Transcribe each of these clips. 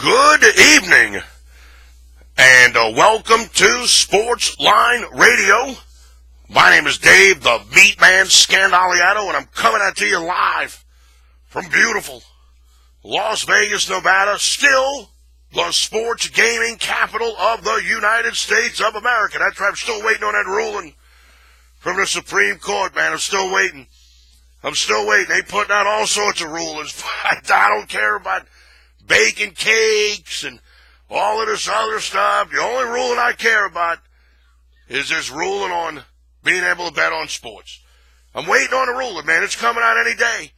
Good evening, and welcome to Sports Line Radio. My name is Dave, the MeatMan Scandaliato, and I'm coming out to you live from beautiful Las Vegas, Nevada, still the sports gaming capital of the United States of America. That's right, I'm still waiting on that ruling from the Supreme Court, man. I'm still waiting. They putting out all sorts of rulings. I don't care about baking cakes and all of this other stuff. The only ruling I care about is this ruling on being able to bet on sports. I'm waiting on the ruling, man. It's coming out any day.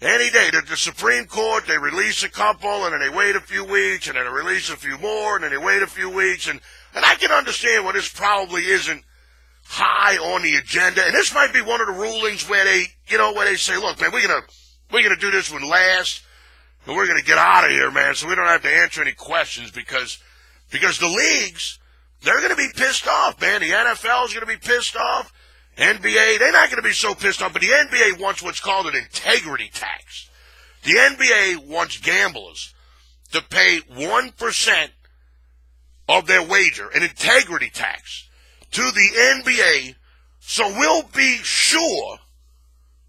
Any day. The Supreme Court, they release a couple, and then they wait a few weeks, and then they release a few more, and then they wait a few weeks. And I can understand why this probably isn't high on the agenda. And this might be one of the rulings where they say, look, man, we're gonna do this one last, and we're gonna get out of here, man, so we don't have to answer any questions because the leagues, they're gonna be pissed off, man. The NFL is gonna be pissed off. NBA, they're not gonna be so pissed off, but the NBA wants what's called an integrity tax. The NBA wants gamblers to pay 1% of their wager, an integrity tax, to the NBA, so we'll be sure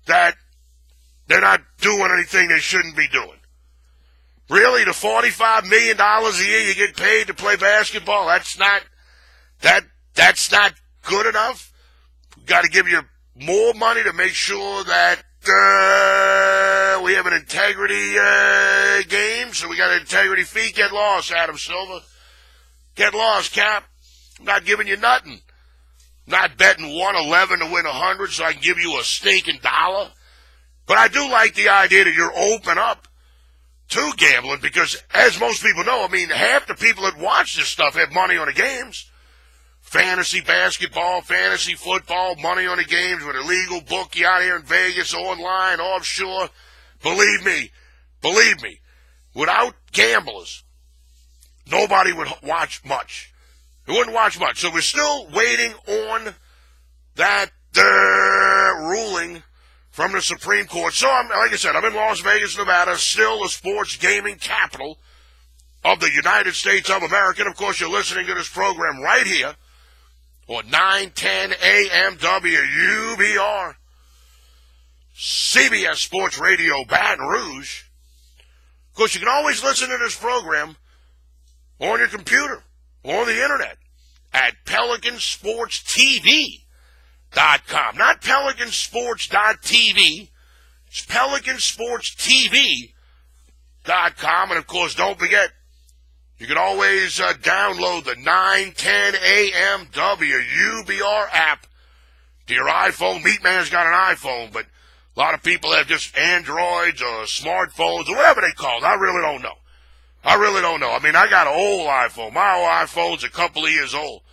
that they're not doing anything they shouldn't be doing. Really, the $45 million a year you get paid to play basketball, that's not good enough. We've got to give you more money to make sure that we have an integrity game, so we got an integrity fee. Get lost, Adam Silver. Get lost, Cap. I'm not giving you nothing. Not betting 111 to win 100 so I can give you a stinking dollar. But I do like the idea that you're open up to gambling because, as most people know, I mean, half the people that watch this stuff have money on the games. Fantasy basketball, fantasy football, money on the games with a legal bookie out here in Vegas, online, offshore. Believe me, without gamblers, nobody would watch much. They wouldn't watch much. So we're still waiting on that ruling from the Supreme Court. So, like I said, I'm in Las Vegas, Nevada, still the sports gaming capital of the United States of America. And, of course, you're listening to this program right here on 910 AM WUBR, CBS Sports Radio, Baton Rouge. Of course, you can always listen to this program on your computer, on the internet, at PelicanSportsTV.com. Not PelicanSports.tv. It's PelicanSportsTV.com. And, of course, don't forget, you can always download the 910 AM WUBR app to your iPhone. MeatMan's got an iPhone, but a lot of people have just Androids or smartphones or whatever they call it. I really don't know. I mean, I got an old iPhone. My old iPhone's a couple of years old.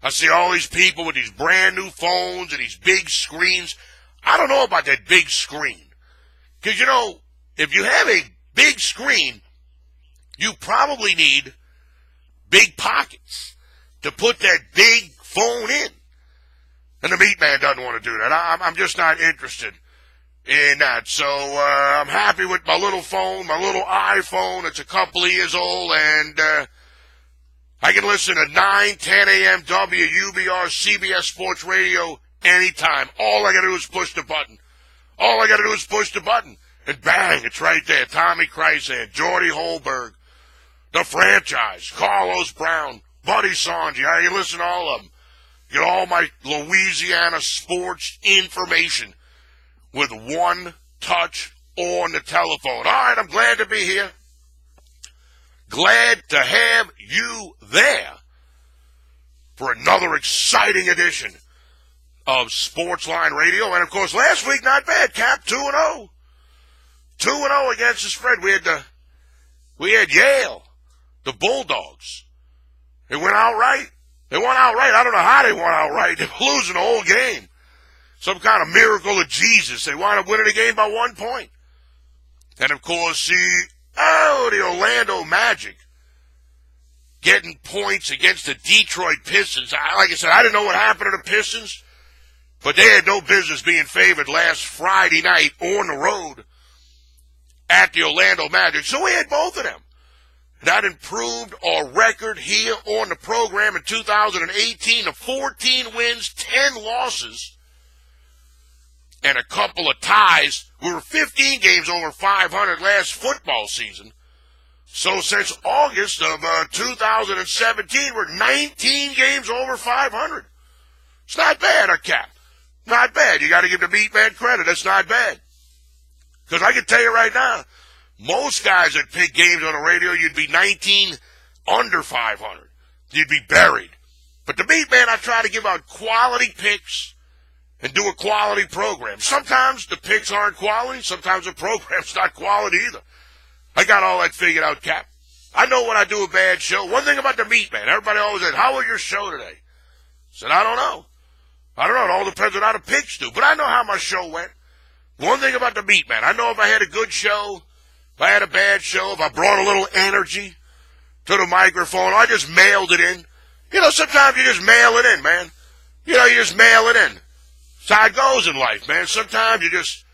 I see all these people with these brand new phones and these big screens. I don't know about that big screen. Because, if you have a big screen, you probably need big pockets to put that big phone in. And the MeatMan doesn't want to do that. I'm just not interested in that. So I'm happy with my little phone, my little iPhone. It's a couple of years old, and I can listen to 910 AM WUBR CBS Sports Radio anytime. All I got to do is push the button. And bang, it's right there. Tommy Kreisand, Jordy Holberg, the franchise, Carlos Brown, Buddy Sanji. You listen to all of them. Get all my Louisiana sports information with one touch on the telephone. All right, I'm glad to be here. Glad to have you there for another exciting edition of Sportsline Radio. And, of course, last week, not bad, Cap, 2-0. 2-0 against the spread. We had Yale, the Bulldogs. They went outright. I don't know how they went outright. They were losing the whole game. Some kind of miracle of Jesus. They wound up winning the game by 1 point. And, of course, the Orlando Magic getting points against the Detroit Pistons. Like I said, I didn't know what happened to the Pistons, but they had no business being favored last Friday night on the road at the Orlando Magic. So we had both of them. That improved our record here on the program in 2018 to 14 wins, 10 losses, and a couple of ties. We were 15 games over 500 last football season. So since August of 2017, we're 19 games over 500. It's not bad, our cap. Not bad. You got to give the MeatMan credit. That's not bad. Because I can tell you right now, most guys that pick games on the radio, you'd be 19 under 500. You'd be buried. But the MeatMan, I try to give out quality picks and do a quality program. Sometimes the picks aren't quality. Sometimes the program's not quality either. I got all that figured out, Cap. I know when I do a bad show. One thing about the MeatMan, everybody always says, how was your show today? I said, I don't know. I don't know. It all depends on how the picks do. But I know how my show went. One thing about the MeatMan, I know if I had a good show, if I had a bad show, if I brought a little energy to the microphone, I just mailed it in. You know, sometimes you just mail it in, man. You know, you just mail it in. That's how it goes in life, man. Sometimes you just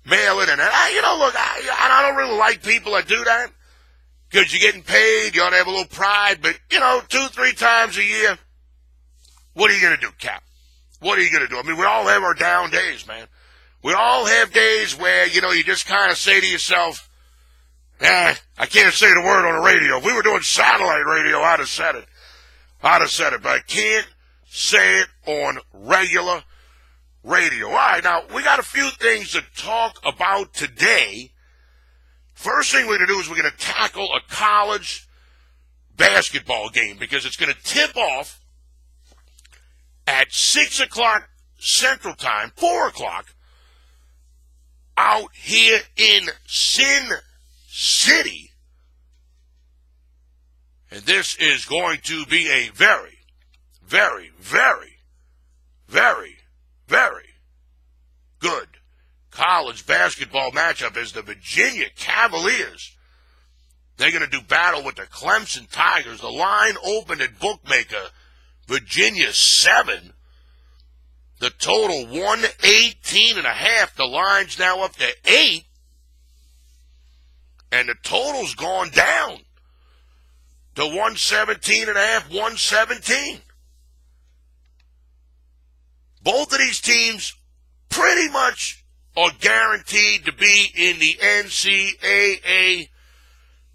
mail it in. And I don't really like people that do that because you're getting paid. You ought to have a little pride. But, 2-3 times a year, what are you going to do, Cap? What are you going to do? I mean, we all have our down days, man. We all have days where, you just kind of say to yourself, I can't say the word on the radio. If we were doing satellite radio, I'd have said it. But I can't say it on regular radio. All right, now, we got a few things to talk about today. First thing we're going to do is we're going to tackle a college basketball game because it's going to tip off at 6 o'clock Central Time, 4 o'clock, out here in Sin City. And this is going to be a very, very, very, very, very good college basketball matchup as the Virginia Cavaliers. They're going to do battle with the Clemson Tigers. The line opened at bookmaker Virginia 7. The total 118.5. The line's now up to 8. And the total's gone down to 117.5, 117. Both of these teams pretty much are guaranteed to be in the NCAA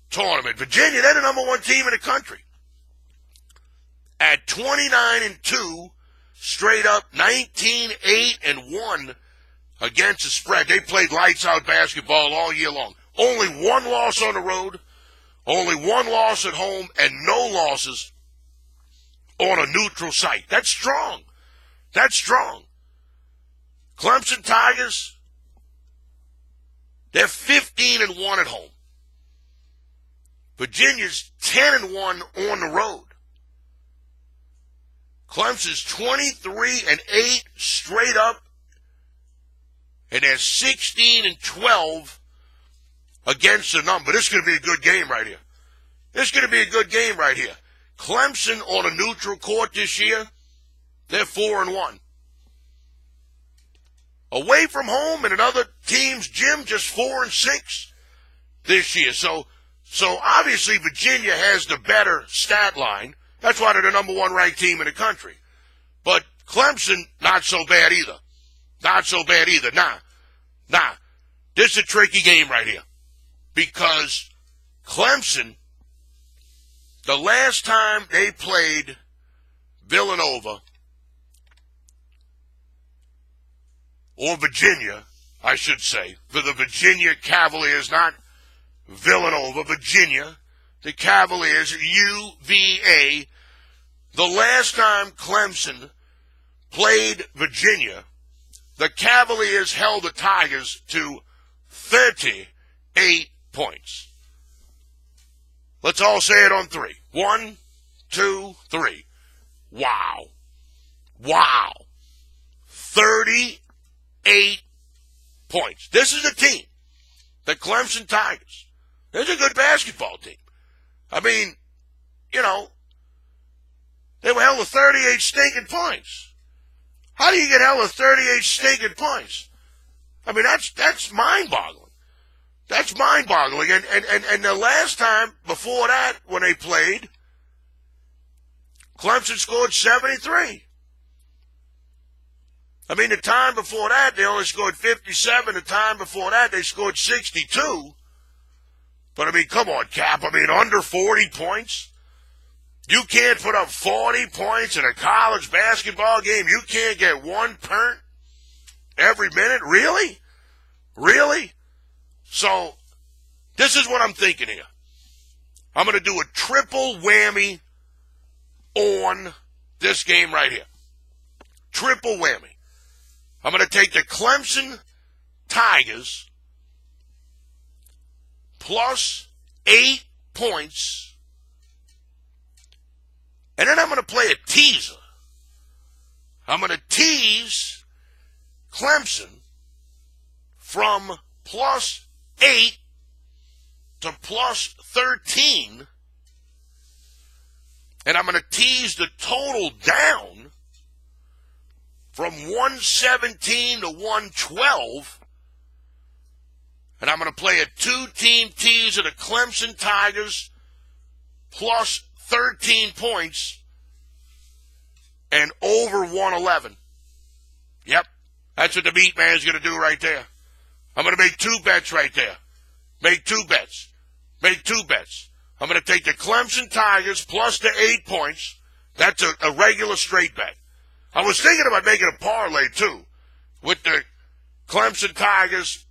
tournament. Virginia, they're the number one team in the country. At 29-2, straight up 19-8-1 against the spread. They played lights out basketball all year long. Only one loss on the road, only one loss at home, and no losses on a neutral site. That's strong. That's strong. Clemson Tigers, they're 15-1 at home. Virginia's 10-1 on the road. Clemson's 23-8 straight up, and they're 16-12 against the number. This is going to be a good game right here. This is going to be a good game right here. Clemson on a neutral court this year, they're 4-1. Away from home in another team's gym, just 4-6 this year. So obviously Virginia has the better stat line. That's why they're the number one ranked team in the country. But Clemson, not so bad either. Not so bad either. Nah. This is a tricky game right here. Because Clemson, the last time they played Villanova, or Virginia, I should say, for the Virginia Cavaliers, not Villanova, Virginia, the Cavaliers, UVA, the last time Clemson played Virginia, the Cavaliers held the Tigers to 38 points. Let's all say it on 3. 1, 2, 3. Wow. 38 points. This is a team, the Clemson Tigers. They're a good basketball team. I mean, they were held to 38 stinking points. How do you get held to 38 stinking points? I mean, that's mind-boggling. That's mind-boggling. And the last time before that, when they played, Clemson scored 73. I mean, the time before that, they only scored 57. The time before that, they scored 62. But, I mean, come on, Cap. I mean, under 40 points? You can't put up 40 points in a college basketball game. You can't get one point every minute? Really? Really? So, this is what I'm thinking here. I'm going to do a triple whammy on this game right here. Triple whammy. I'm going to take the Clemson Tigers plus 8 points, and then I'm going to play a teaser. I'm going to tease Clemson from plus 8 to plus 13, and I'm going to tease the total down from 117 to 112, and I'm going to play a 2-team tease of the Clemson Tigers plus 13 points and over 111. Yep, that's what the MeatMan is going to do right there. I'm going to make 2 bets right there. Make 2 bets. Make 2 bets. I'm going to take the Clemson Tigers plus the 8 points. That's a regular straight bet. I was thinking about making a parlay, too, with the Clemson Tigers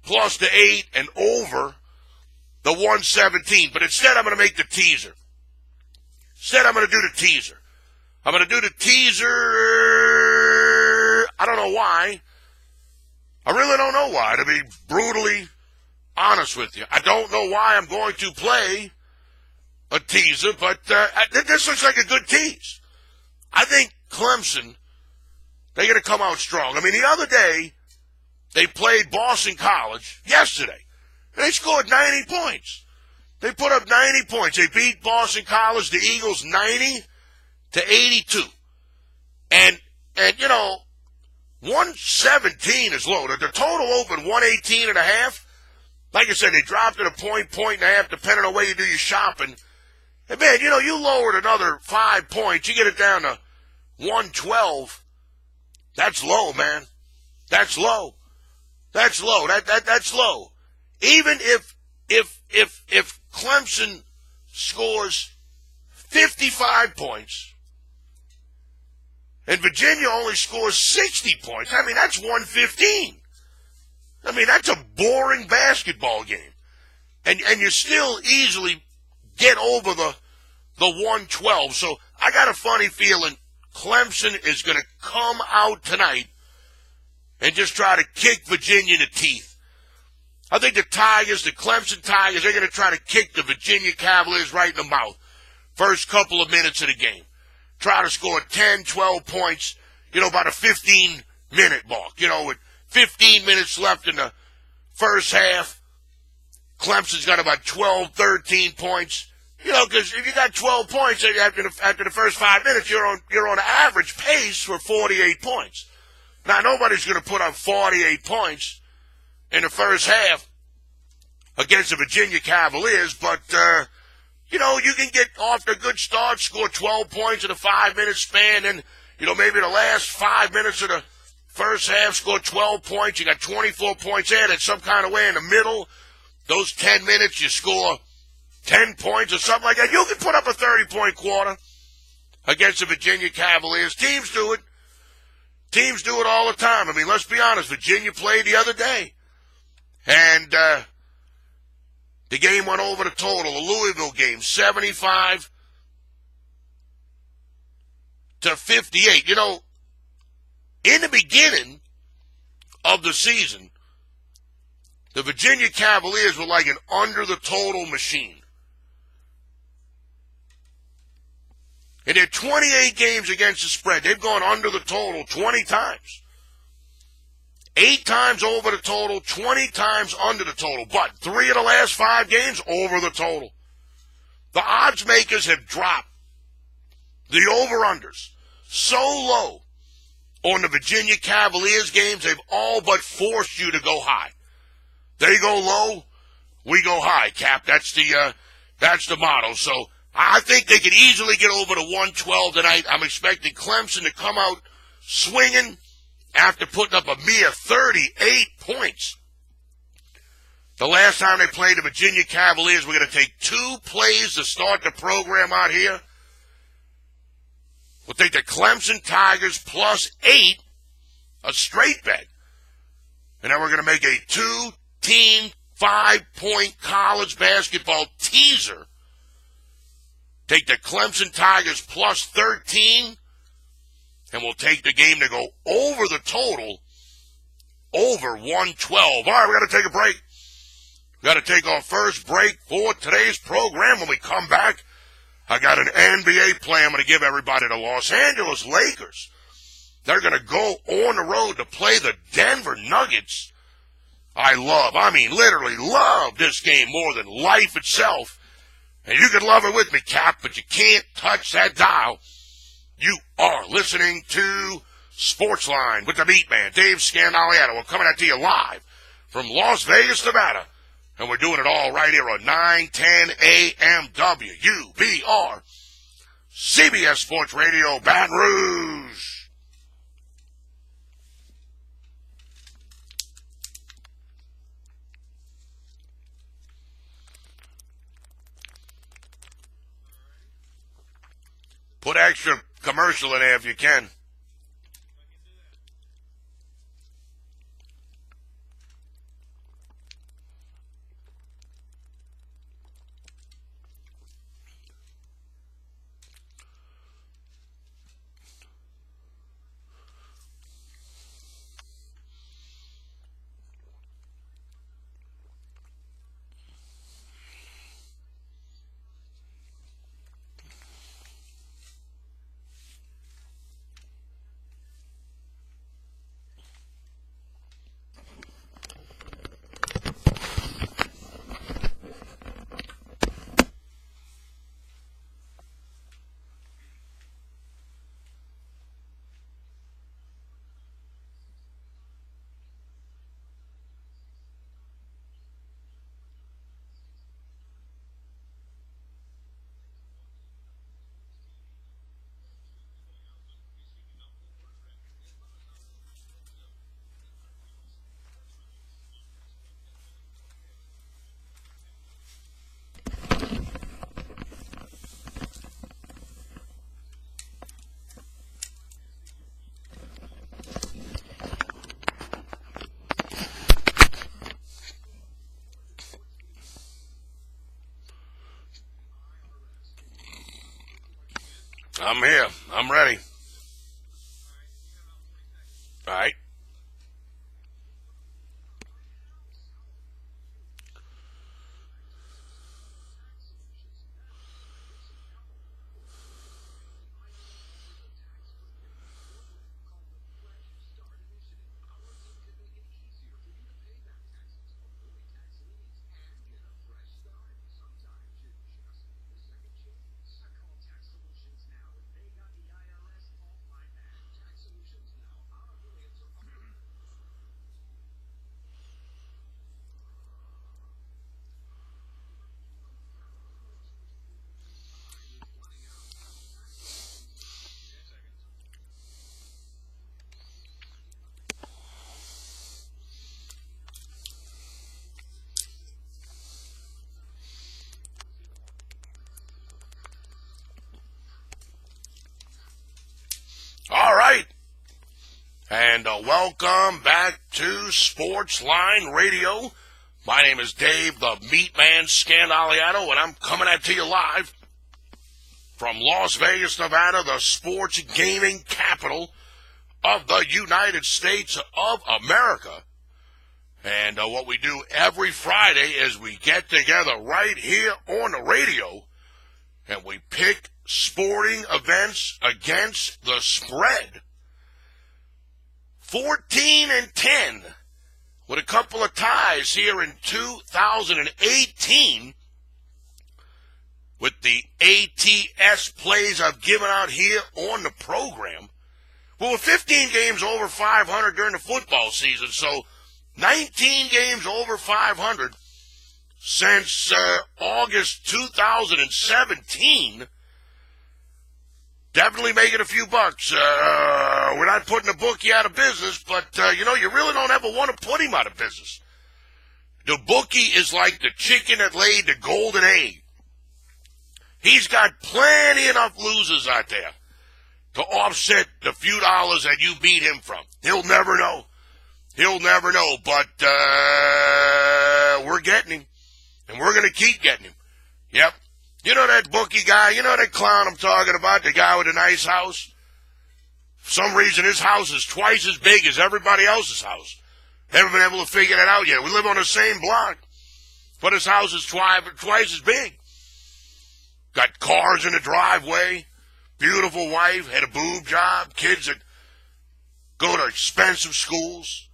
plus the 8 and over the 117. But instead, I'm going to make the teaser. Instead, I'm going to do the teaser. I'm going to do the teaser. I don't know why. I really don't know why, to be brutally honest with you. I don't know why I'm going to play a teaser, but this looks like a good tease. I think Clemson, they're going to come out strong. I mean, the other day, they played Boston College yesterday. They scored 90 points. They put up 90 points. They beat Boston College, the Eagles, 90 to 82. And you know, 117 is low. The total opened 118 and a half. Like I said, they dropped it a point and a half, depending on where you do your shopping. And, man, you know, you lowered another 5 points. You get it down to 112. That's low, man. That's low. That's low. That's low. Even if Clemson scores 55 points and Virginia only scores 60 points, I mean, that's 115. I mean, that's a boring basketball game. And you still easily get over the 112. So I got a funny feeling Clemson is going to come out tonight and just try to kick Virginia in the teeth. I think the Clemson Tigers, they're going to try to kick the Virginia Cavaliers right in the mouth first couple of minutes of the game. Try to score 10, 12 points, you know, about a 15-minute mark. You know, with 15 minutes left in the first half, Clemson's got about 12, 13 points. You know, because if you got 12 points after the first 5 minutes, you're on average pace for 48 points. Now, nobody's going to put up 48 points in the first half against the Virginia Cavaliers, but, you know, you can get off to a good start, score 12 points in a 5-minute span, and, you know, maybe the last 5 minutes of the first half score 12 points. You got 24 points in, and some kind of way in the middle, those 10 minutes, you score 10 points or something like that. You can put up a 30-point quarter against the Virginia Cavaliers. Teams do it. Teams do it all the time. I mean, let's be honest. Virginia played the other day, and the game went over the total. The Louisville game, 75 to 58. You know, in the beginning of the season, the Virginia Cavaliers were like an under-the-total machine. In their 28 games against the spread, they've gone under the total 20 times. 8 times over the total, 20 times under the total. But 3 of the last 5 games, over the total. The odds makers have dropped the over-unders so low on the Virginia Cavaliers games, they've all but forced you to go high. They go low, we go high, Cap. That's the motto. So I think they could easily get over to 112 tonight. I'm expecting Clemson to come out swinging after putting up a mere 38 points. The last time they played the Virginia Cavaliers, we're going to take 2 plays to start the program out here. We'll take the Clemson Tigers plus 8, a straight bet. And then we're going to make a 2-team, 5-point college basketball teaser. Take the Clemson Tigers plus 13, and we'll take the game to go over the total, over 112. All right, we got to take a break. We got to take our first break for today's program. When we come back, I got an NBA play I'm going to give everybody. The Los Angeles Lakers. They're going to go on the road to play the Denver Nuggets. I literally love this game more than life itself. And you can love it with me, Cap, but you can't touch that dial. You are listening to Sportsline with the MeatMan, Dave Scandaliato. We're coming at you live from Las Vegas, Nevada. And we're doing it all right here on 910 AM WBR, CBS Sports Radio, Baton Rouge. Put extra commercial in there if you can. I'm here. I'm ready. All right. All right. And welcome back to Sportsline Radio. My name is Dave, the MeatMan Scandaliato, and I'm coming at you live from Las Vegas, Nevada, the sports gaming capital of the United States of America. And what we do every Friday is we get together right here on the radio, and we pick sporting events against the spread. 14-10 with a couple of ties here in 2018 with the ATS plays I've given out here on the program. Well, we're 15 games over 500 during the football season, so 19 games over 500. since August 2017. Definitely making a few bucks. We're not putting the bookie out of business, but, you really don't ever want to put him out of business. The bookie is like the chicken that laid the golden egg. He's got plenty enough losers out there to offset the few dollars that you beat him from. He'll never know. But we're getting him, and we're going to keep getting him. Yep. You know that bookie guy? You know that clown I'm talking about? The guy with a nice house? For some reason, his house is twice as big as everybody else's house. Haven't been able to figure that out yet. We live on the same block, but his house is twice as big. Got cars in the driveway, beautiful wife, had a boob job, kids that go to expensive schools.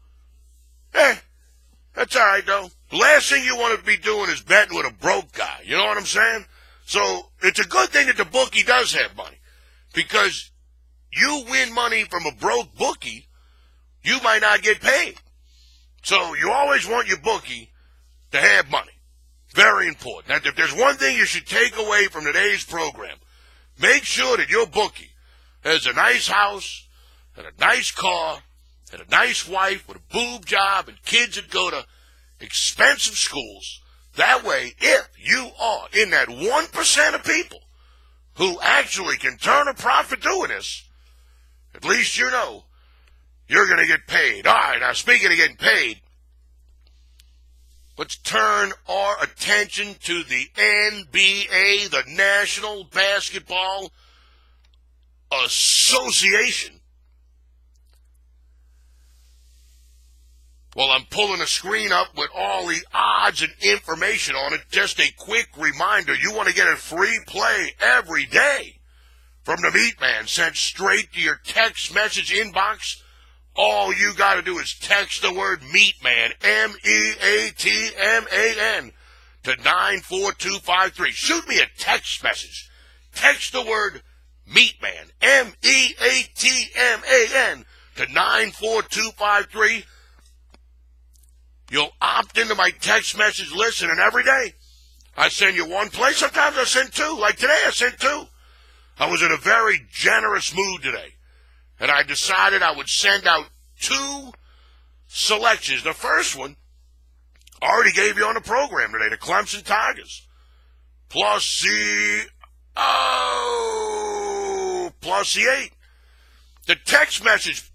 That's all right, though. The last thing you want to be doing is betting with a broke guy. You know what I'm saying? So it's a good thing that the bookie does have money, because you win money from a broke bookie, you might not get paid. So you always want your bookie to have money. Very important. Now, if there's one thing you should take away from today's program, make sure that your bookie has a nice house and a nice car and a nice wife with a boob job and kids that go to expensive schools. That way, if you are in that 1% of people who actually can turn a profit doing this, at least you know you're going to get paid. All right, now speaking of getting paid, let's turn our attention to the NBA, the National Basketball Association. Well, I'm pulling a screen up with all the odds and information on it. Just a quick reminder, you want to get a free play every day from the MeatMan sent straight to your text message inbox. All you got to do is text the word MeatMan, M-E-A-T-M-A-N, to 94253. Shoot me a text message. Text the word MeatMan, M-E-A-T-M-A-N, to 94253. You'll opt into my text message list, and every day I send you one play. Sometimes I send two. Like today, I sent two. I was in a very generous mood today, and I decided I would send out two selections. The first one I already gave you on the program today, the Clemson Tigers, plus the 8. The text message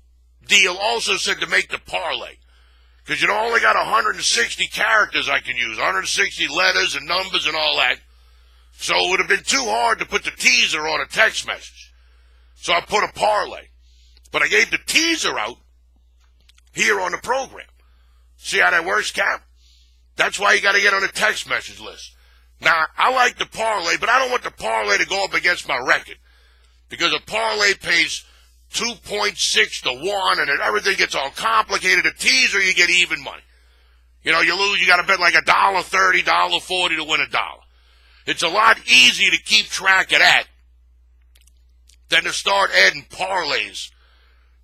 deal also said to make the parlay, because I only got 160 characters I can use, 160 letters and numbers and all that. So it would have been too hard to put the teaser on a text message. So I put a parlay. But I gave the teaser out here on the program. See how that works, Cap? That's why you got to get on the text message list. Now, I like the parlay, but I don't want the parlay to go up against my record, because a parlay pays 2.6 to 1, and then everything gets all complicated. A teaser, you get even money. You lose, you got to bet like $1.30, $1.40 to win $1. It's a lot easier to keep track of that than to start adding parlays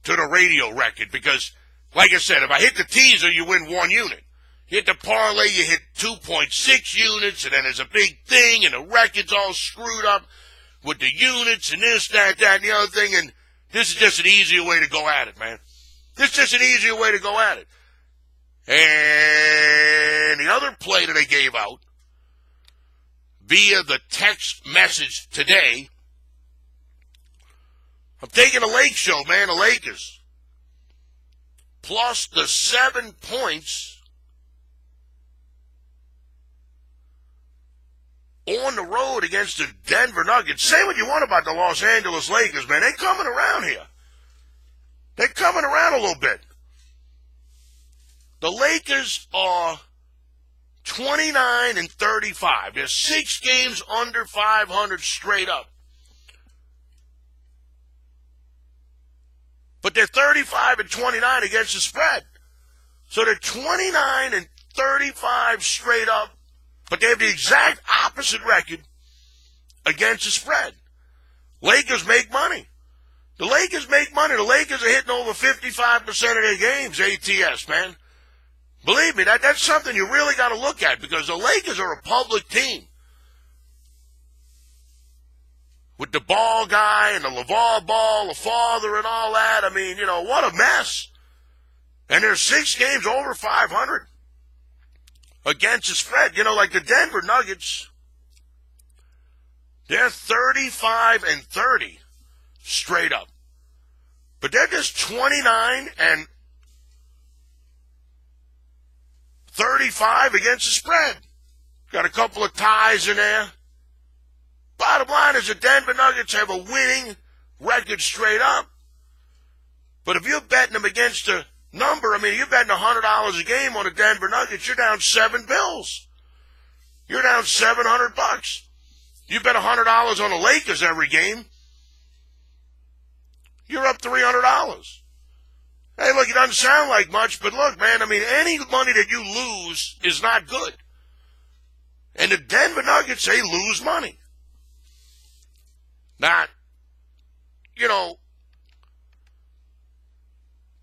to the radio record, because, like I said, if I hit the teaser, you win 1 unit. You hit the parlay, you hit 2.6 units, and then there's a big thing, and the record's all screwed up with the units and this, that, and the other thing, and this is just an easier way to go at it, man. This is just an easier way to go at it. And the other play that I gave out via the text message today, I'm taking the Lake Show, man, the Lakers, plus the 7 points on the road against the Denver Nuggets. Say what you want about the Los Angeles Lakers, man. They're coming around here. They're coming around a little bit. The Lakers are 29-35. They're 6 games under 500 straight up. But they're 35-29 against the spread. So they're 29-35 straight up, but they have the exact opposite record against the spread. Lakers make money. The Lakers make money. The Lakers are hitting over 55% of their games, ATS, man. Believe me, that's something you really got to look at because the Lakers are a public team. With the ball guy and the LeVar Ball, the father and all that. I mean, what a mess. And there's 6 games over 500 against the spread. Like the Denver Nuggets, they're 35-30 straight up. But they're just 29 and 35 against the spread. Got a couple of ties in there. Bottom line is the Denver Nuggets have a winning record straight up. But if you're betting them against the number, you're betting $100 a game on the Denver Nuggets, you're down $7 bills. You're down $700. You bet $100 on the Lakers every game, you're up $300. Hey, look, it doesn't sound like much, but look, man, any money that you lose is not good. And the Denver Nuggets, they lose money. Now,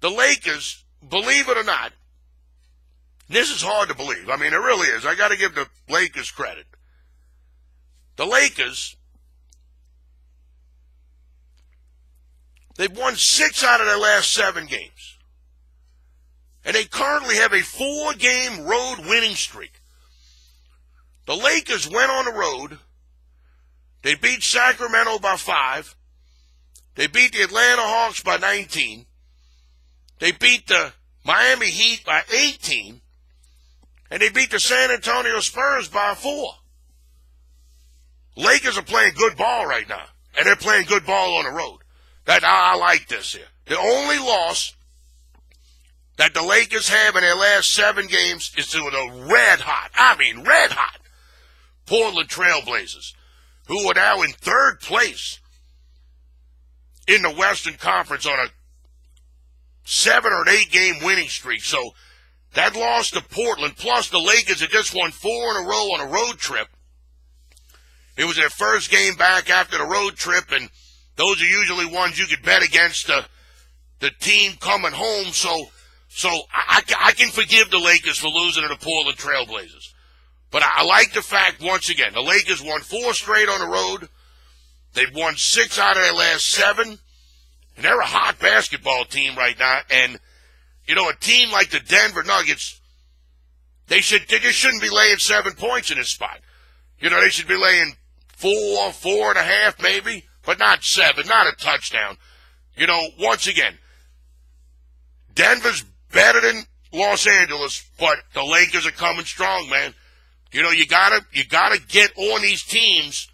the Lakers, believe it or not, this is hard to believe. It really is. I got to give the Lakers credit. The Lakers, they've won 6 out of their last 7 games. And they currently have a 4-game road winning streak. The Lakers went on the road. They beat Sacramento by 5. They beat the Atlanta Hawks by 19. They beat the Miami Heat by 18. And they beat the San Antonio Spurs by 4. Lakers are playing good ball right now. And they're playing good ball on the road. I like this here. The only loss that the Lakers have in their last 7 games is to the red hot Portland Trailblazers, who are now in 3rd place in the Western Conference on a 7 or 8 game winning streak. So that loss to Portland, plus the Lakers had just won 4 in a row on a road trip. It was their first game back after the road trip, and those are usually ones you could bet against the team coming home. So I can forgive the Lakers for losing to the Portland Trailblazers. But I like the fact, once again, the Lakers won 4 straight on the road. They've won 6 out of their last 7. And they're a hot basketball team right now. And, a team like the Denver Nuggets, they just shouldn't be laying 7 points in this spot. They should be laying 4, 4.5 maybe, but not 7, not a touchdown. Once again, Denver's better than Los Angeles, but the Lakers are coming strong, man. You gotta get on these teams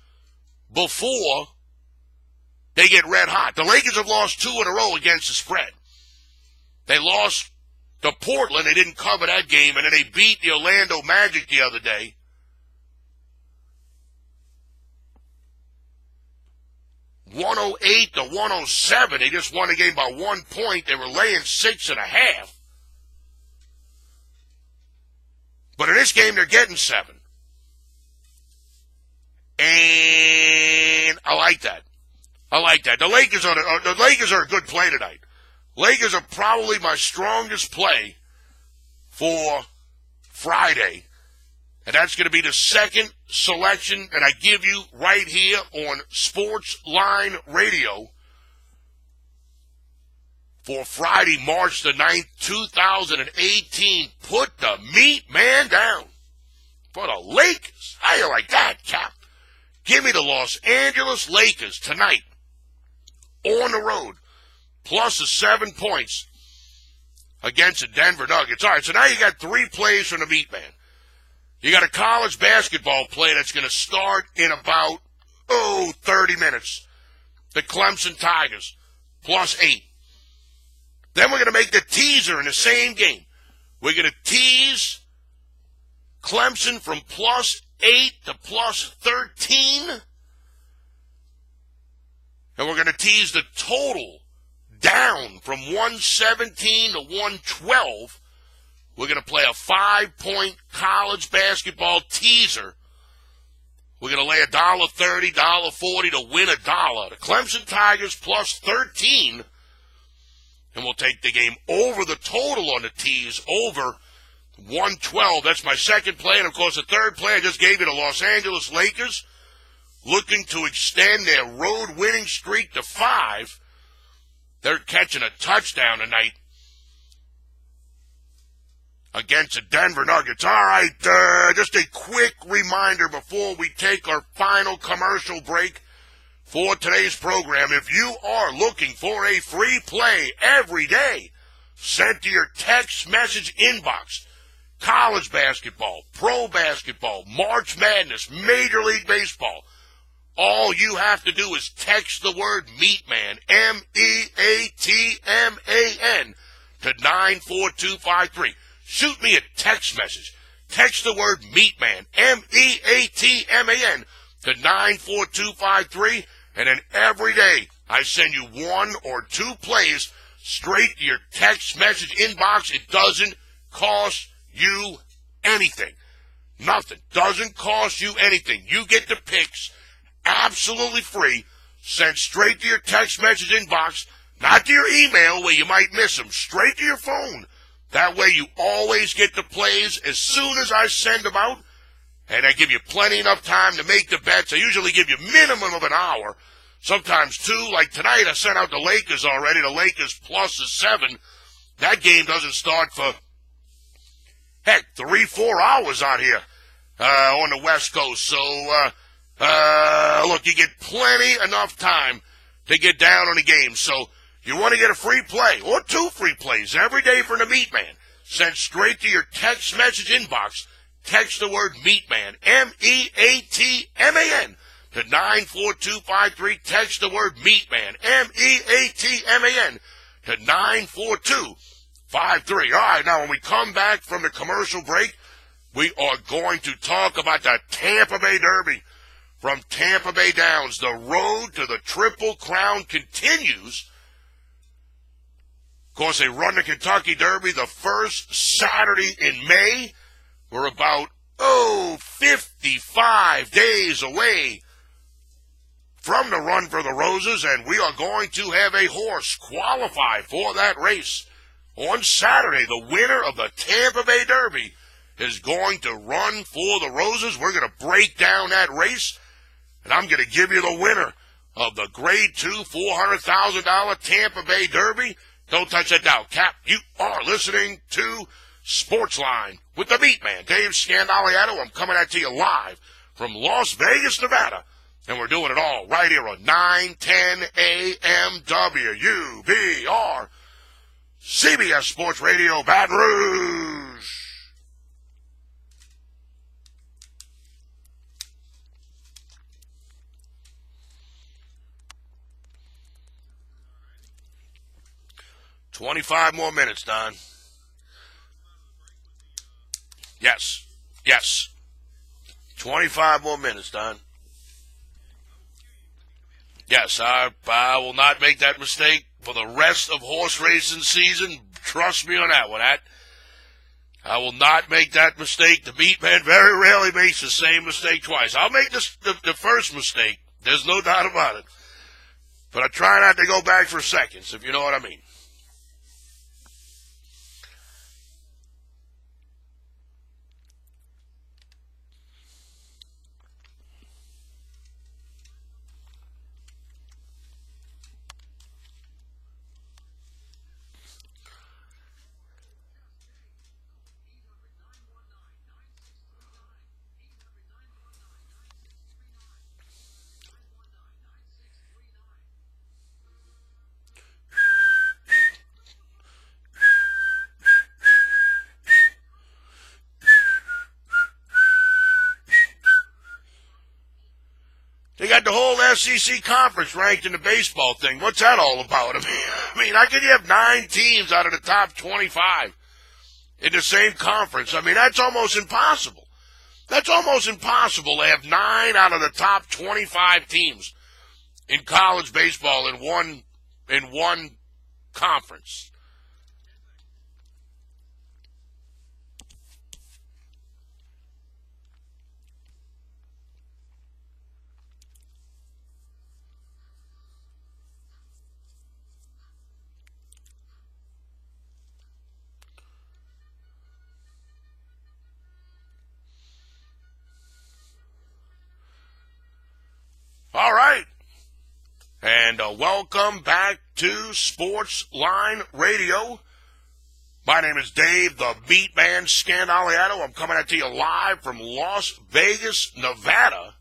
before they get red hot. The Lakers have lost 2 in a row against the spread. They lost to Portland. They didn't cover that game, and then they beat the Orlando Magic the other day. $108-107. They just won the game by 1 point. They were laying 6.5. But in this game, they're getting 7. And I like that. The Lakers are a good play tonight. Lakers are probably my strongest play for Friday. And that's going to be the second selection that I give you right here on Sports Line Radio for Friday, March the 9th, 2018. Put the meat man down for the Lakers. How you like that, Cap? Give me the Los Angeles Lakers tonight on the road, plus the 7 points against the Denver Nuggets. All right, so now you got 3 plays from the meat man. You got a college basketball play that's going to start in about, 30 minutes. The Clemson Tigers, plus 8. Then we're going to make the teaser in the same game. We're going to tease Clemson from plus 8 to plus 13. And we're going to tease the total down from 117 to 112. We're going to play a 5-point college basketball teaser. We're going to lay $1.30, $1.40 to win $1. The Clemson Tigers plus 13. And we'll take the game over the total on the tease, over 112. That's my second play. And, of course, the third play I just gave you, the Los Angeles Lakers, looking to extend their road winning streak to 5. They're catching a touchdown tonight against the Denver Nuggets. All right, just a quick reminder before we take our final commercial break for today's program. If you are looking for a free play every day sent to your text message inbox, college basketball, pro basketball, March Madness, Major League Baseball, all you have to do is text the word MeatMan, MEATMAN, to 94253. Shoot me a text message. Text the word MeatMan, MEATMAN, to 94253, and then every day I send you 1 or 2 plays straight to your text message inbox. It doesn't cost you anything. Nothing. Doesn't cost you anything. You get the picks absolutely free, sent straight to your text message inbox, not to your email where you might miss them, straight to your phone. That way you always get the plays as soon as I send them out, and I give you plenty enough time to make the bets. I usually give you minimum of an hour, sometimes 2. Like tonight, I sent out the Lakers already. The Lakers plus is 7. That game doesn't start for, 3-4 hours out here on the West Coast. So, look, you get plenty enough time to get down on the game. So you want to get a free play or 2 free plays every day from the MeatMan, sent straight to your text message inbox. Text the word MeatMan, MEATMAN, to 94253. Text the word MeatMan, MEATMAN, to 94253. All right, now when we come back from the commercial break, we are going to talk about the Tampa Bay Derby. From Tampa Bay Downs, the road to the Triple Crown continues. Of course, they run the Kentucky Derby the first Saturday in May. We're about, 55 days away from the Run for the Roses, and we are going to have a horse qualify for that race on Saturday. The winner of the Tampa Bay Derby is going to run for the Roses. We're going to break down that race, and I'm going to give you the winner of the Grade 2 $400,000 Tampa Bay Derby. Don't touch that dial, Cap. You are listening to Sportsline with the MeatMan, Dave Scandaliato. I'm coming at you live from Las Vegas, Nevada, and we're doing it all right here on 910 AM WBR, CBS Sports Radio, Baton Rouge. $25 more minutes, Don. Yes. 25 more minutes, Don. Yes, I will not make that mistake for the rest of horse racing season. Trust me on that one. I will not make that mistake. The MeatMan very rarely makes the same mistake twice. I'll make the first mistake. There's no doubt about it. But I try not to go back for seconds, if you know what I mean. They got the whole SEC conference ranked in the baseball thing. What's that all about? I mean, how can you have 9 teams out of the top 25 in the same conference? I mean, that's almost impossible. That's almost impossible to have 9 out of the top 25 teams in college baseball in one conference. And welcome back to Sports Line Radio. My name is Dave, the MeatMan Scandaliato. I'm coming at you live from Las Vegas, Nevada.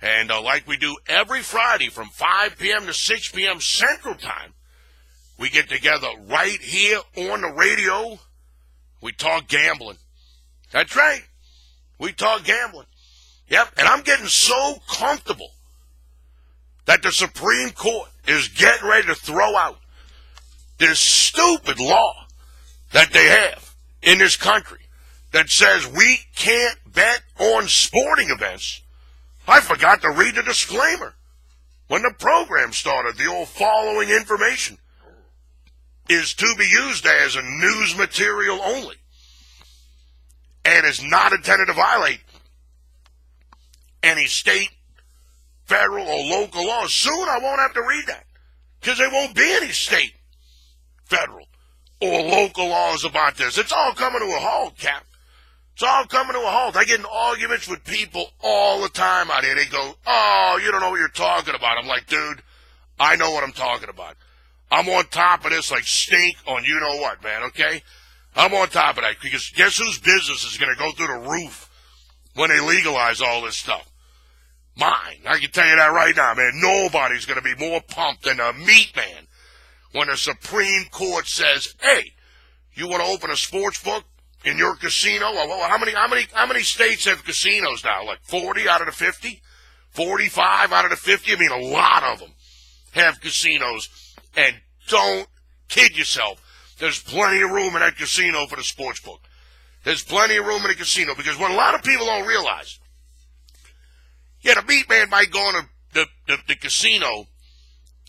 And like we do every Friday from 5 p.m. to 6 p.m. Central Time, we get together right here on the radio. We talk gambling. That's right. We talk gambling. Yep. And I'm getting so comfortable that the Supreme Court is getting ready to throw out this stupid law that they have in this country that says we can't bet on sporting events. I forgot to read the disclaimer when the program started. The old following information is to be used as a news material only and is not intended to violate any state, federal, or local laws. Soon I won't have to read that because there won't be any state, federal, or local laws about this. It's all coming to a halt, Cap. It's all coming to a halt. I get in arguments with people all the time out here. They go, oh, you don't know what you're talking about. I'm like, dude, I know what I'm talking about. I'm on top of this like stink on you know what, man, okay? I'm on top of that because guess whose business is going to go through the roof when they legalize all this stuff? Mine. I can tell you that right now, man. Nobody's going to be more pumped than a meat man when the Supreme Court says, hey, you want to open a sports book in your casino? Well, how many states have casinos now? Like 40 out of the 50? 45 out of the 50? I mean, a lot of them have casinos. And don't kid yourself. There's plenty of room in that casino for the sports book. There's plenty of room in the casino because what a lot of people don't realize, yeah, the meat man might go in the casino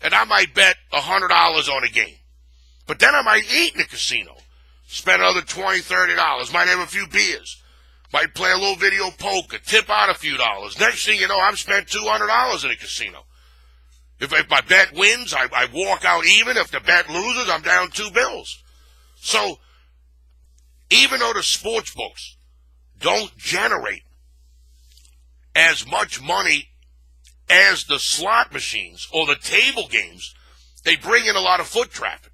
and I might bet $100 on a game. But then I might eat in the casino. Spend another $20, $30. Might have a few beers. Might play a little video poker. Tip out a few dollars. Next thing you know, I've spent $200 in a casino. If my bet wins, I walk out even. If the bet loses, I'm down $2. So, even though the sports books don't generate as much money as the slot machines or the table games, they bring in a lot of foot traffic.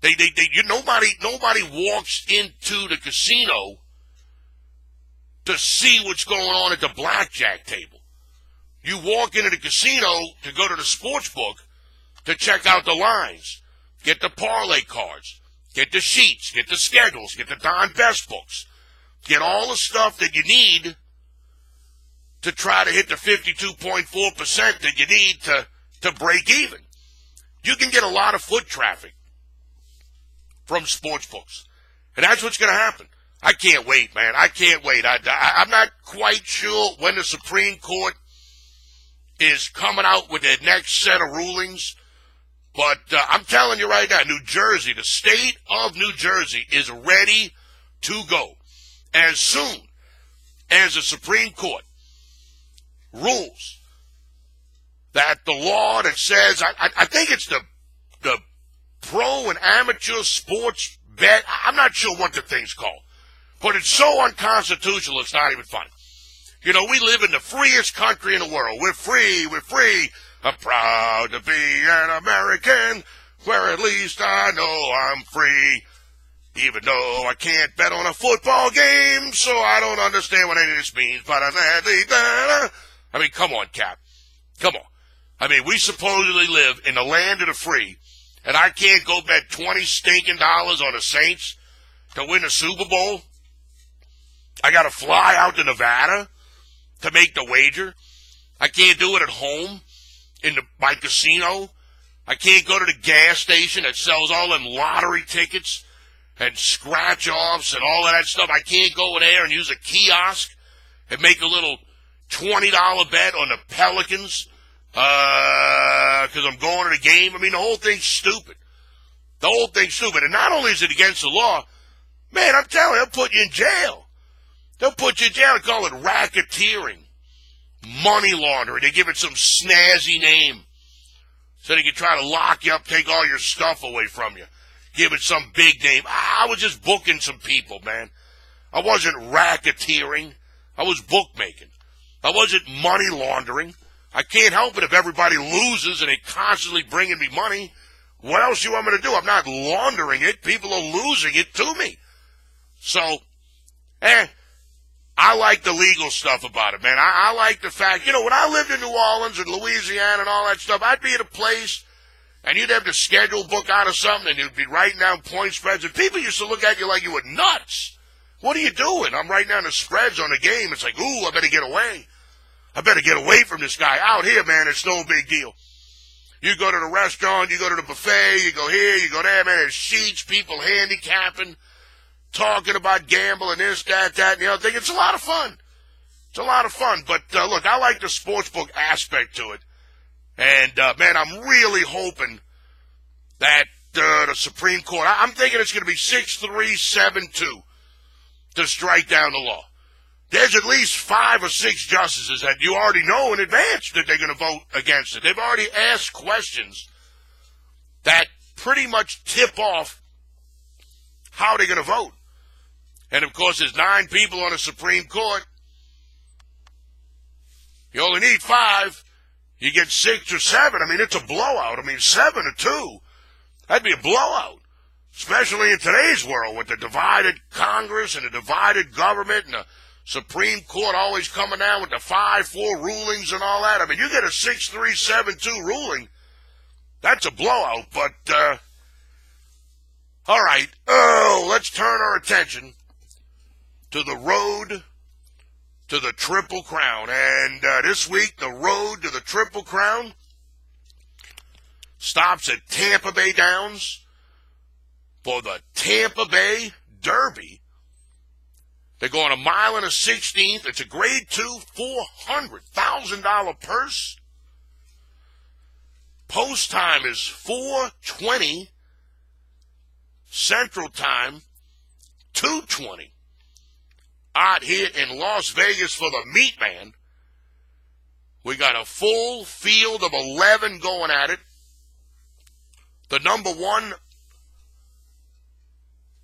Nobody walks into the casino to see what's going on at the blackjack table. You walk into the casino to go to the sports book to check out the lines, get the parlay cards, get the sheets, get the schedules, get the Don Best books, get all the stuff that you need to try to hit the 52.4% that you need to break even. You can get a lot of foot traffic from sports books. And that's what's going to happen. I can't wait, man. I can't wait. I'm not quite sure when the Supreme Court is coming out with their next set of rulings. But I'm telling you right now, New Jersey, the state of New Jersey is ready to go. As soon as the Supreme Court rules that the law that says, I think it's the pro and amateur sports bet, I'm not sure what the thing's called, but it's so unconstitutional it's not even funny. You know, we live in the freest country in the world. We're free. I'm proud to be an American, where at least I know I'm free. Even though I can't bet on a football game, so I don't understand what any of this means. But I mean, come on, Cap. Come on. I mean, we supposedly live in the land of the free, and I can't go bet $20 stinking on the Saints to win the Super Bowl. I got to fly out to Nevada to make the wager. I can't do it at home in my casino. I can't go to the gas station that sells all them lottery tickets and scratch-offs and all of that stuff. I can't go in there and use a kiosk and make a little $20 bet on the Pelicans because I'm going to the game. I mean, the whole thing's stupid. The whole thing's stupid. And not only is it against the law, man, I'm telling you, they'll put you in jail. They'll put you in jail and call it racketeering, money laundering. They give it some snazzy name so they can try to lock you up, take all your stuff away from you. Give it some big name. I was just booking some people, man. I wasn't racketeering. I was bookmaking. I wasn't money laundering. I can't help it if everybody loses and they constantly bringing me money. What else you want me to do? I'm not laundering it. People are losing it to me. So, I like the legal stuff about it, man. I like the fact, when I lived in New Orleans and Louisiana and all that stuff, I'd be at a place and you'd have the schedule book out of something and you'd be writing down point spreads and people used to look at you like you were nuts. What are you doing? I'm writing down the spreads on the game. It's like, ooh, I better get away. I better get away from this guy. Out here, man, it's no big deal. You go to the restaurant, you go to the buffet, you go here, you go there, man, there's sheets, people handicapping, talking about gambling, this, that, and the other thing. It's a lot of fun. It's a lot of fun. But, look, I like the sportsbook aspect to it. And, man, I'm really hoping that the Supreme Court, I'm thinking it's going to be 6-3-7-2 to strike down the law. There's at least 5 or 6 justices that you already know in advance that they're going to vote against it. They've already asked questions that pretty much tip off how they're going to vote. And, of course, there's 9 people on the Supreme Court. You only need 5. You get 6 or 7. I mean, it's a blowout. I mean, 7-2. That'd be a blowout, especially in today's world with the divided Congress and the divided government and the Supreme Court always coming down with the 5-4 rulings and all that. I mean, you get a 6-3-7-2 ruling, that's a blowout. But, all right, let's turn our attention to the road to the Triple Crown. And this week, the road to the Triple Crown stops at Tampa Bay Downs for the Tampa Bay Derby. They're going 1 1/16. It's a grade 2, $400,000 purse. Post time is 4:20. Central time, 2:20. Out here in Las Vegas for the MeatMan. We got a full field of 11 going at it. The number 1,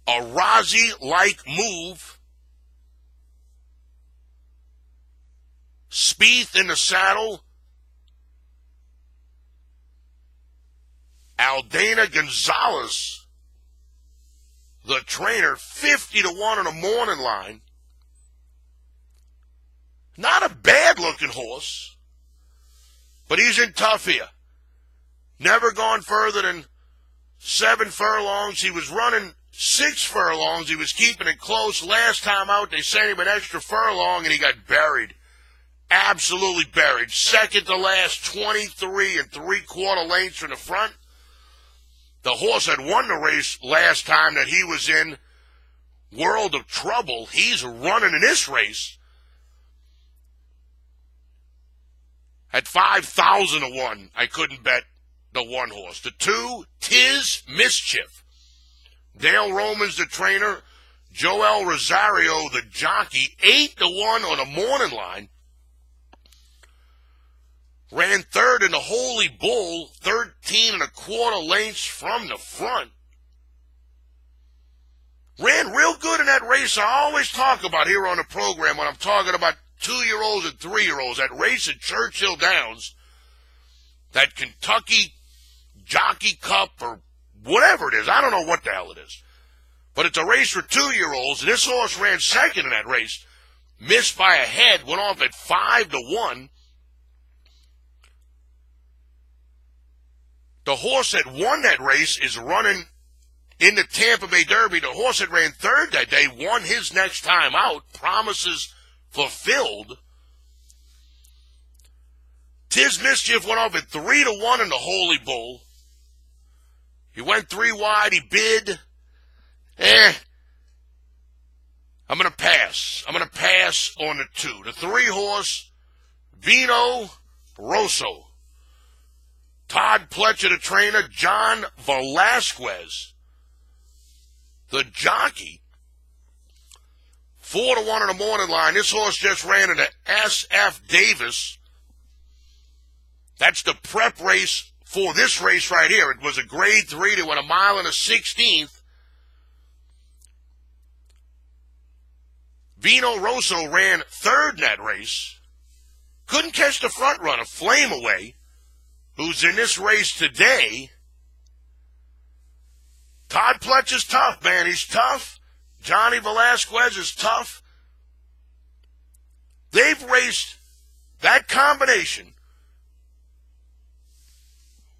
a Rozzy-like move. Spieth in the saddle. Aldana Gonzalez, the trainer, 50-1 on the morning line. Not a bad-looking horse, but he's in tough here. Never gone further than 7 furlongs. He was running 6 furlongs. He was keeping it close. Last time out, they sent him an extra furlong, and he got buried. Absolutely buried. Second to last, 23 3/4 lengths from the front. The horse had won the race last time that he was in World of Trouble. He's running in this race at 5,000-1. I couldn't bet the 1 horse. The 2, Tis Mischief. Dale Roman's the trainer. Joel Rosario, the jockey, 8-1 on the morning line. Ran third in the Holy Bull, 13 1/4 lengths from the front. Ran real good in that race I always talk about here on the program when I'm talking about 2-year-olds and 3-year-olds. That race at Churchill Downs, that Kentucky Jockey Cup or whatever it is. I don't know what the hell it is. But it's a race for 2-year-olds, and this horse ran second in that race. Missed by a head, went off at 5-1. The horse that won that race is running in the Tampa Bay Derby. The horse that ran third that day won his next time out. Promises fulfilled. Tis Mischief went off at 3-1 in the Holy Bull. He went 3 wide. He bid. I'm going to pass. I'm going to pass on the 2. The 3 horse, Vino Rosso. Todd Pletcher, the trainer. John Velasquez, the jockey. 4-1 on the morning line. This horse just ran in the SF Davis. That's the prep race for this race right here. It was a grade 3. They went 1 1/16. Vino Rosso ran third in that race. couldn't catch the front runner, Flame Away, who's in this race today. Todd Pletcher's tough, man. He's tough. Johnny Velasquez is tough. They've raced that combination,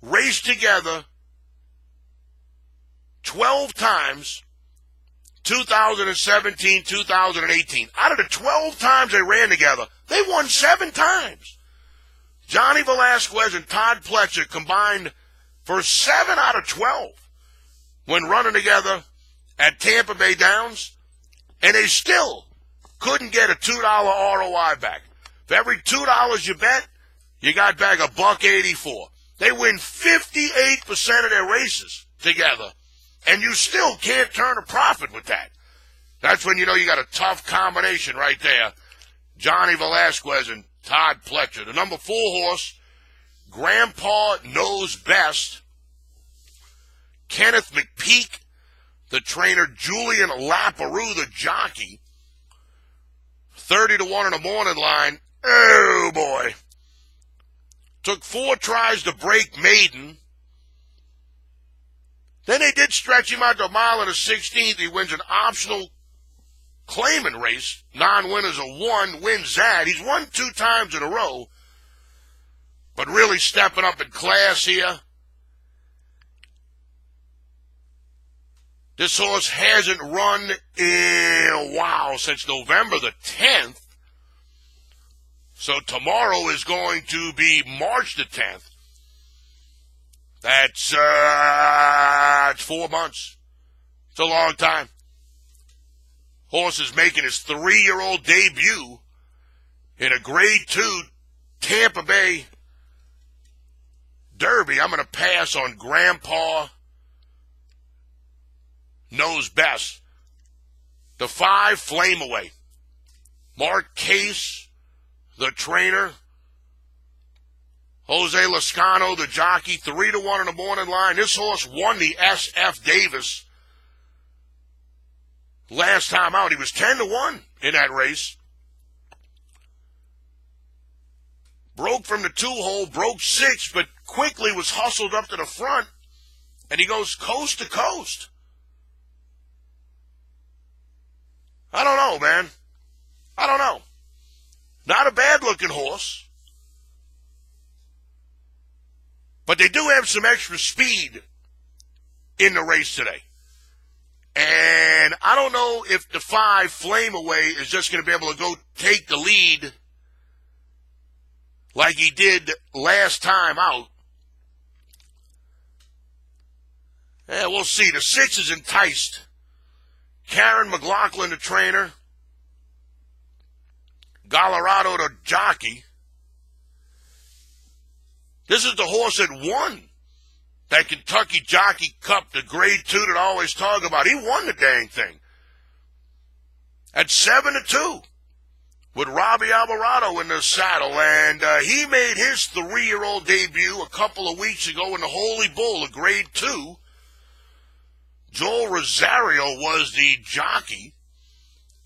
raced together 12 times, 2017, 2018. Out of the 12 times they ran together, they won 7 times. Johnny Velasquez and Todd Pletcher combined for 7 out of 12 when running together at Tampa Bay Downs, and they still couldn't get a $2 ROI back. For every $2 you bet, you got back $1.84. They win 58% of their races together, and you still can't turn a profit with that. That's when you know you got a tough combination right there. Johnny Velasquez and Todd Pletcher. The number 4 horse, Grandpa Knows Best. Kenneth McPeak, the trainer. Julian Laperoux, the jockey. 30-1 in the morning line. Oh, boy. Took 4 tries to break maiden. Then they did stretch him out to a mile and a 16th. He wins an optional claimant race. Non-winners of 1, wins that. He's won 2 times in a row, but really stepping up in class here. This horse hasn't run in a while, since November the 10th. So tomorrow is going to be March the 10th. That's it's 4 months. It's a long time. Horse is making his 3-year-old debut in a Grade 2 Tampa Bay Derby. I'm going to pass on Grandpa Knows Best. The 5, Flame Away. Mark Case, the trainer. Jose Lascano, the jockey. 3-1 in the morning line. This horse won the SF Davis last time out. He was 10-1 in that race. Broke from the 2-hole, broke 6, but quickly was hustled up to the front, and he goes coast to coast. I don't know, man. I don't know. Not a bad-looking horse. But they do have some extra speed in the race today. And I don't know if the 5, Flame Away, is just going to be able to go take the lead like he did last time out. Yeah, we'll see. The 6 is Enticed. Karen McLaughlin, the trainer. Gallardo, the jockey. This is the horse that won that Kentucky Jockey Cup, the Grade 2 that I always talk about. He won the dang thing at 7-2 with Robbie Alvarado in the saddle. And he made his 3-year-old debut a couple of weeks ago in the Holy Bull, a Grade 2. Joel Rosario was the jockey.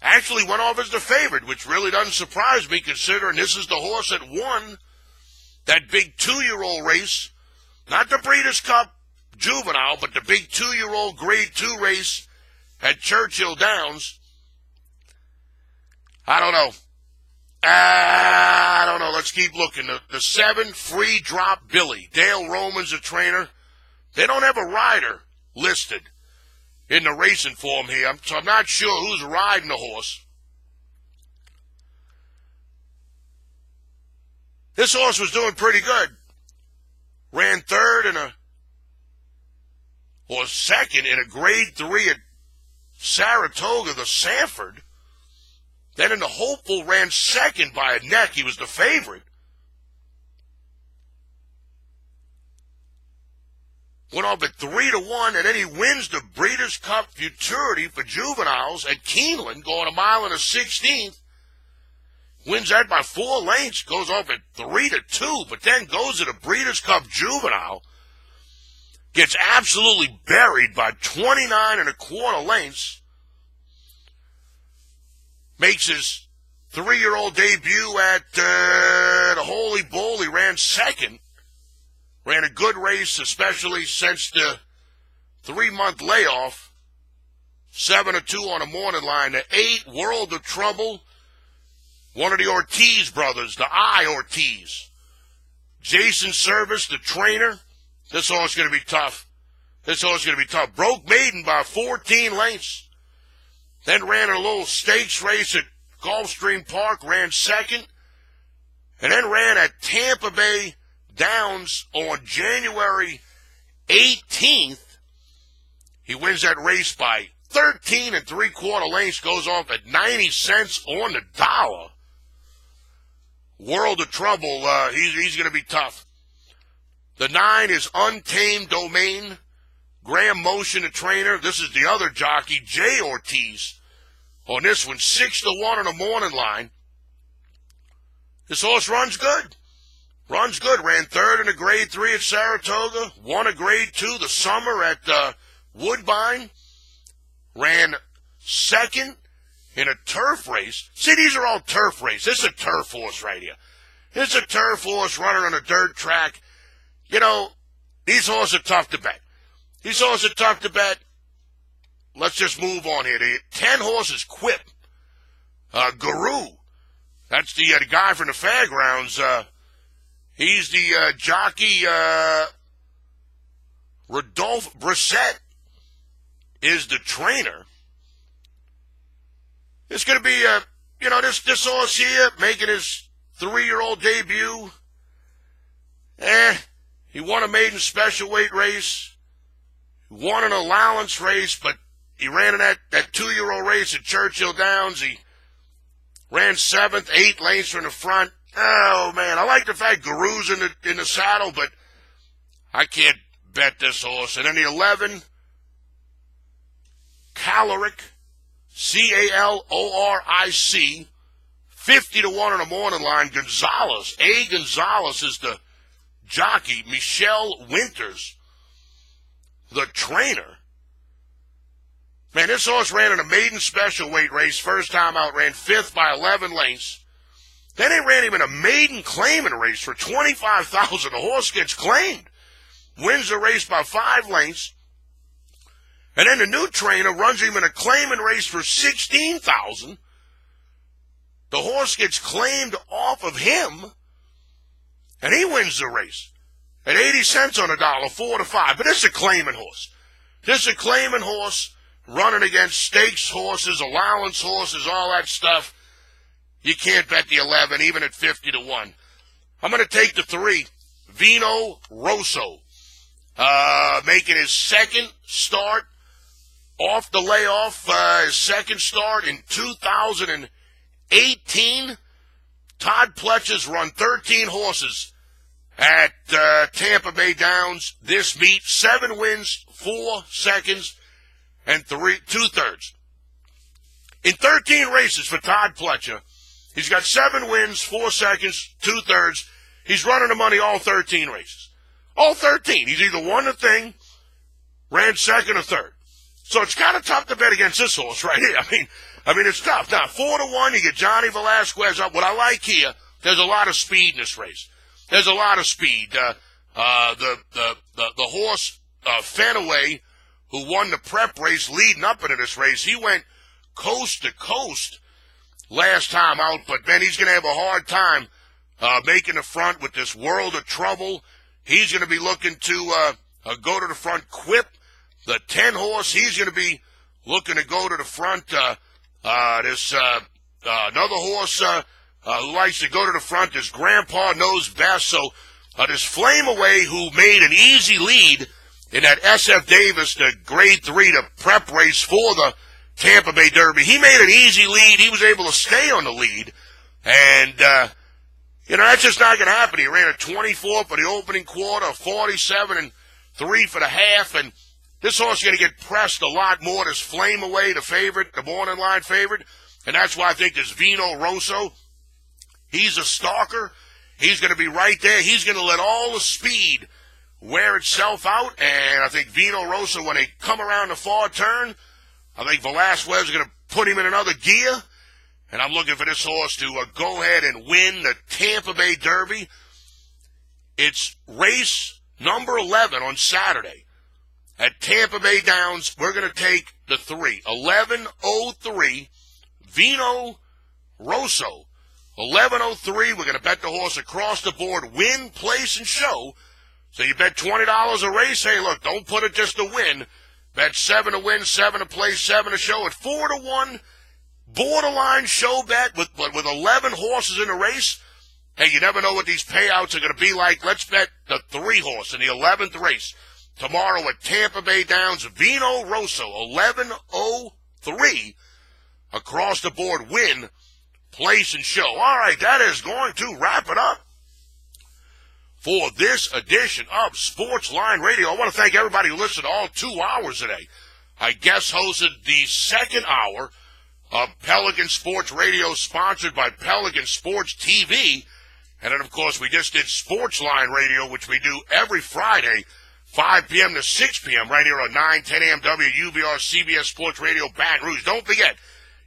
Actually went off as the favorite, which really doesn't surprise me considering this is the horse that won that big 2-year-old race. Not the Breeders' Cup Juvenile, but the big 2-year-old Grade 2 race at Churchill Downs. I don't know. Let's keep looking. The 7, Free Drop Billy. Dale Roman's the trainer. They don't have a rider listed in the racing form here, so I'm not sure who's riding the horse. This horse was doing pretty good. Ran 3rd or 2nd in a Grade 3 at Saratoga, the Sanford. Then in the Hopeful ran 2nd by a neck. He was the favorite. Went off at 3-1, and then he wins the Breeders' Cup Futurity for juveniles at Keeneland, going a mile and a 16th. Wins that by 4 lengths, goes off at 3-2, but then goes to the Breeders' Cup Juvenile. Gets absolutely buried by 29 1/4 lengths. Makes his 3-year-old debut at the Holy Bull. He ran second. Ran a good race, especially since the 3-month layoff. 7-2 on the morning line. The 8, World of Trouble. One of the Ortiz brothers, the Ortiz. Jason Service, the trainer. This horse is going to be tough. Broke maiden by 14 lengths. Then ran a little stakes race at Gulfstream Park, ran second. And then ran at Tampa Bay Downs on January 18th. He wins that race by 13 3/4 lengths, goes off at 90 cents on the dollar. World of Trouble, he's going to be tough. The 9 is Untamed Domain. Graham Motion, the trainer. This is the other jockey, Jay Ortiz. On this one, 6-1 on the morning line. This horse runs good. Ran third in a grade 3 at Saratoga. Won a grade 2 the summer at Woodbine. Ran second in a turf race. See, these are all turf races. This is a turf horse right here. This is a turf horse running on a dirt track. You know, these horses are tough to bet. Let's just move on here. The 10 horses Quip. Guru. That's the guy from the fairgrounds. He's the jockey. Rodolphe Brissett is the trainer. It's going to be, this horse here making his 3-year-old debut. He won a maiden special weight race. He won an allowance race, but he ran in that 2-year-old race at Churchill Downs. He ran 7th, 8 lengths from the front. Oh, man, I like the fact Guru's in the saddle, but I can't bet this horse. And then the 11, Caloric, Caloric, 50-1 on the morning line. Gonzalez, Gonzalez is the jockey. Michelle Winters, the trainer. Man, this horse ran in a maiden special weight race. First time out, ran 5th by 11 lengths. Then they ran him in a maiden claiming race for $25,000. The horse gets claimed. Wins the race by 5 lengths. And then the new trainer runs him in a claiming race for $16,000. The horse gets claimed off of him. And he wins the race at 80 cents on the dollar, 4-5. But this is a claiming horse. Running against stakes horses, allowance horses, all that stuff. You can't bet the 11, even at 50-1. I'm going to take the 3, Vino Rosso, making his second start off the layoff, his second start in 2018. Todd Pletcher's run 13 horses at Tampa Bay Downs this meet. 7 wins, 4 seconds, and 2/3. In 13 races for Todd Pletcher, he's got 7 wins, 4 seconds, 2/3. He's running the money all 13 races. All 13. He's either won the thing, ran second or third. So it's kind of tough to bet against this horse right here. I mean, it's tough. Now, 4-1, you get Johnny Velasquez up. What I like here, there's a lot of speed in this race. There's a lot of speed. The horse, Fenaway, who won the prep race leading up into this race, he went coast to coast last time out, but, man, he's going to have a hard time making the front with this World of Trouble. He's going to be looking to go to the front. Quip, the 10 horse, he's going to be looking to go to the front. This another horse who likes to go to the front, his Grandpa Knows Best. So this Flame Away, who made an easy lead in that SF Davis, the grade 3, the prep race for the Tampa Bay Derby. He made an easy lead. He was able to stay on the lead. And, that's just not going to happen. He ran a 24 for the opening quarter, 47 3 for the half. And this horse is going to get pressed a lot more. This Flame Away, the favorite, the morning line favorite. And that's why I think this Vino Rosso, he's a stalker. He's going to be right there. He's going to let all the speed wear itself out. And I think Vino Rosso, when they come around the far turn, I think Velasquez is going to put him in another gear. and I'm looking for this horse to go ahead and win the Tampa Bay Derby. It's race number 11 on Saturday at Tampa Bay Downs. We're going to take the 3, 1103 Vino Rosso. 1103, we're going to bet the horse across the board, win, place, and show. So you bet $20 a race. Hey, look, don't put it just to win. Bet 7 to win, 7 to place, 7 to show at 4 to 1. Borderline show bet with 11 horses in the race. Hey, you never know what these payouts are going to be like. Let's bet the 3 horse in the 11th race tomorrow at Tampa Bay Downs. Vino Rosso, 1103 across the board, win, place, and show. All right, that is going to wrap it up for this edition of Sportsline Radio. I want to thank everybody who listened all 2 hours today. I guest hosted the second hour of Pelican Sports Radio, sponsored by Pelican Sports TV. And then, of course, we just did Sportsline Radio, which we do every Friday, 5 p.m. to 6 p.m. right here on 910 a.m. WUBR CBS Sports Radio, Baton Rouge. Don't forget,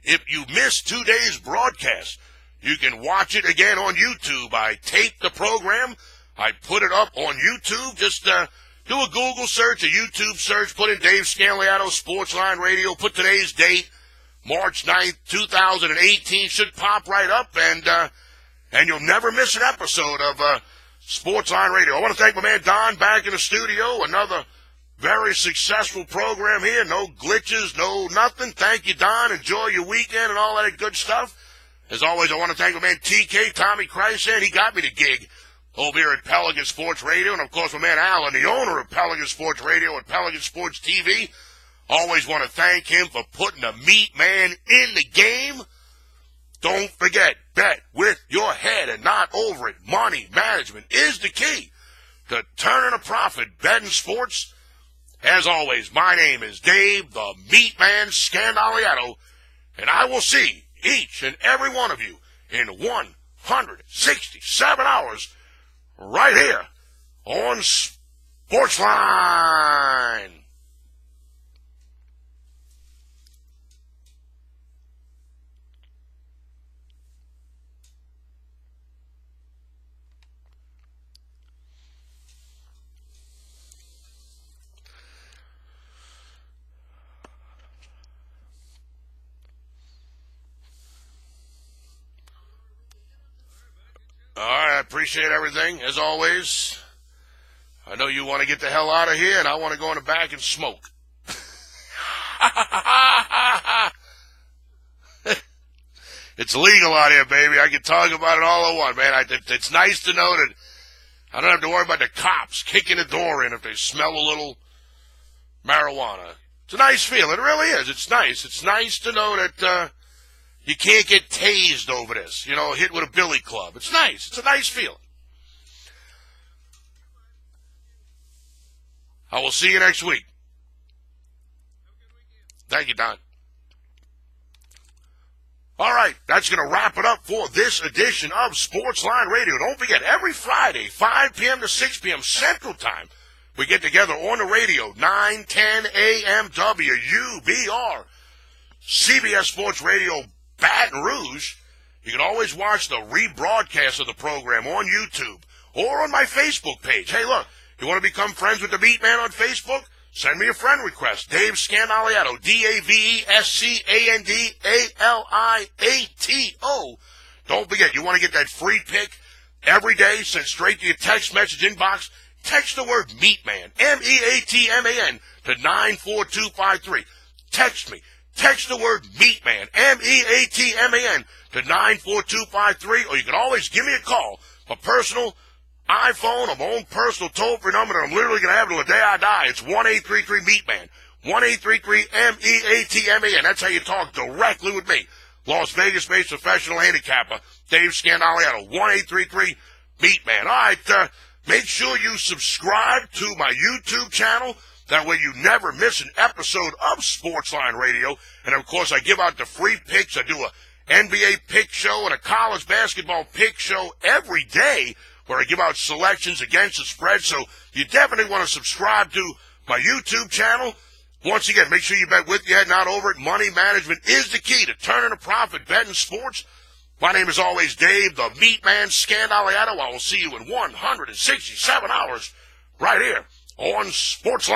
if you missed today's broadcast, you can watch it again on YouTube. I taped the program. I put it up on YouTube. Just do a Google search, a YouTube search, put in Dave Scandaliato, Sportsline Radio, put today's date, March 9th, 2018, should pop right up, and you'll never miss an episode of Sportsline Radio. I want to thank my man Don back in the studio. Another very successful program here. No glitches, no nothing. Thank you, Don. Enjoy your weekend and all that good stuff. As always, I want to thank my man TK, Tommy Kreisand. He got me the gig over here at Pelican Sports Radio. And, of course, my man Alan, the owner of Pelican Sports Radio and Pelican Sports TV. Always want to thank him for putting the meat man in the game. Don't forget, bet with your head and not over it. Money management is the key to turning a profit. Betting sports. As always, my name is Dave, the MeatMan Scandaliato, and I will see each and every one of you in 167 hours right here on Sportsline. All right, I appreciate everything, as always. I know you want to get the hell out of here, and I want to go in the back and smoke. It's legal out here, baby. I can talk about it all I want, man. It's nice to know that I don't have to worry about the cops kicking the door in if they smell a little marijuana. It's a nice feeling. It really is. It's nice. It's nice to know that you can't get tased over this, hit with a billy club. It's nice. It's a nice feeling. I will see you next week. Thank you, Don. All right, that's going to wrap it up for this edition of Sportsline Radio. Don't forget, every Friday, 5 p.m. to 6 p.m. Central Time, we get together on the radio, 910 a.m. WUBR, CBS Sports Radio, Baton Rouge. You can always watch the rebroadcast of the program on YouTube or on my Facebook page. Hey, look, you want to become friends with the Meat Man on Facebook? Send me a friend request. Dave Scandaliato, DaveScandaliato. Don't forget, you want to get that free pick every day sent straight to your text message inbox. Text the word MeatMan, M-E-A-T-M-A-N, to 94253. Text me. Text the word MeatMan, M-E-A-T-M-A-N, to 94253, or you can always give me a call. My personal iPhone, or my own personal toll-free number that I'm literally going to have till the day I die. It's 1-833-MeatMan, 1-833-M-E-A-T-M-A-N. That's how you talk directly with me. Las Vegas-based professional handicapper, Dave Scandaliato, 1-833-MeatMan. All right, make sure you subscribe to my YouTube channel. That way you never miss an episode of Sportsline Radio. And, of course, I give out the free picks. I do a NBA pick show and a college basketball pick show every day where I give out selections against the spread. So you definitely want to subscribe to my YouTube channel. Once again, make sure you bet with your head, not over it. Money management is the key to turning a profit betting sports. My name is always Dave, the MeatMan Scandaliato. I will see you in 167 hours right here on Sportsline.